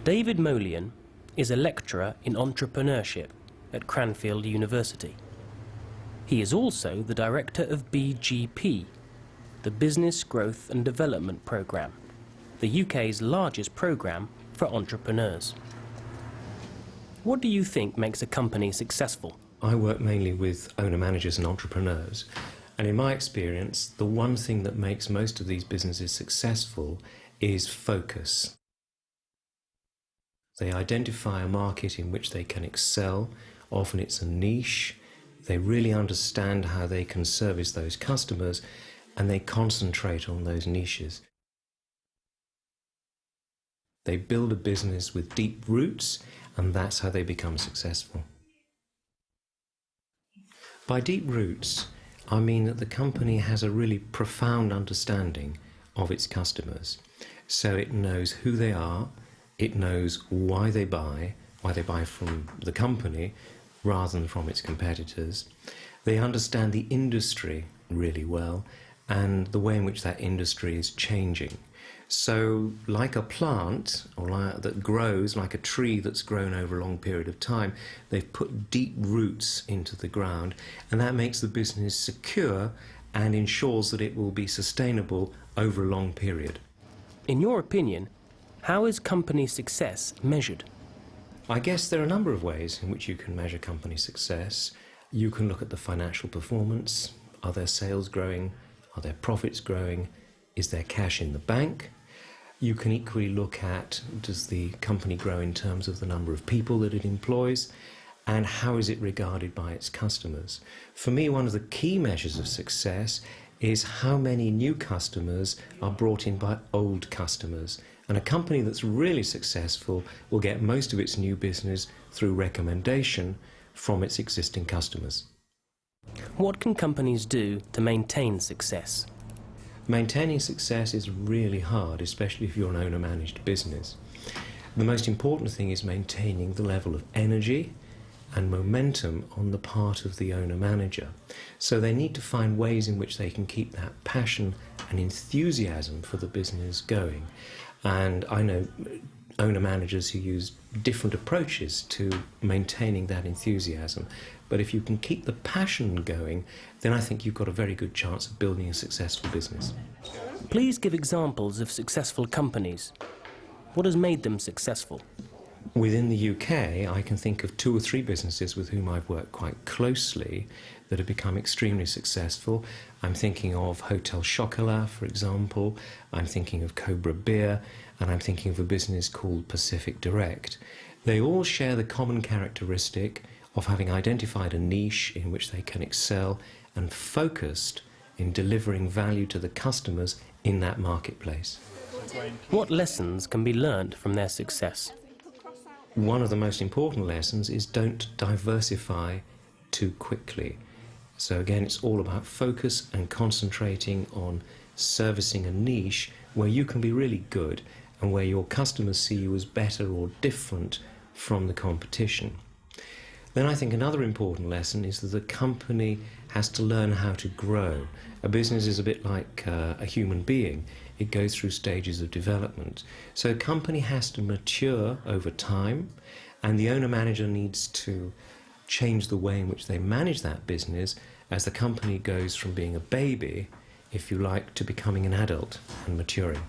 David Molian is a lecturer in entrepreneurship at Cranfield University. He is also the director of BGP, the Business Growth and Development Programme, the UK's largest programme for entrepreneurs. What do you think makes a company successful? I work mainly with owner-managers and entrepreneurs, and in my experience, the one thing that makes most of these businesses successful is focus. They identify a market in which they can excel. Often it's a niche. They really understand how they can service those customers, and they concentrate on those niches. They build a business with deep roots, and that's how they become successful. By deep roots, I mean that the company has a really profound understanding of its customers. So it knows who they are, it knows why they buy from the company rather than from its competitors. They understand the industry really well and the way in which that industry is changing. So like a plant that grows, like a tree that's grown over a long period of time, they've put deep roots into the ground, and that makes the business secure and ensures that it will be sustainable over a long period. In your opinion, how is company success measured? I guess there are a number of ways in which you can measure company success. You can look at the financial performance. Are their sales growing? Are their profits growing? Is there cash in the bank? You can equally look at, does the company grow in terms of the number of people that it employs, and how is it regarded by its customers? For me, one of the key measures of success is how many new customers are brought in by old customers. And a company that's really successful will get most of its new business through recommendation from its existing customers. What can companies do to maintain success? Maintaining success is really hard, especially if you're an owner-managed business. The most important thing is maintaining the level of energy and momentum on the part of the owner-manager. So they need to find ways in which they can keep that passion and enthusiasm for the business going. And I know owner-managers who use different approaches to maintaining that enthusiasm. But if you can keep the passion going, then I think you've got a very good chance of building a successful business. Please give examples of successful companies. What has made them successful? Within the UK, I can think of 2 or 3 businesses with whom I've worked quite closely that have become extremely successful. I'm thinking of Hotel Chocolat, for example. I'm thinking of Cobra Beer, and I'm thinking of a business called Pacific Direct. They all share the common characteristic of having identified a niche in which they can excel and focused in delivering value to the customers in that marketplace. What lessons can be learned from their success? One of the most important lessons is don't diversify too quickly. So again, it's all about focus and concentrating on servicing a niche where you can be really good and where your customers see you as better or different from the competition. Then I think another important lesson is that the company has to learn how to grow. A business is a bit like a human being. It goes through stages of development. So a company has to mature over time, and the owner-manager needs to change the way in which they manage that business as the company goes from being a baby, if you like, to becoming an adult and maturing.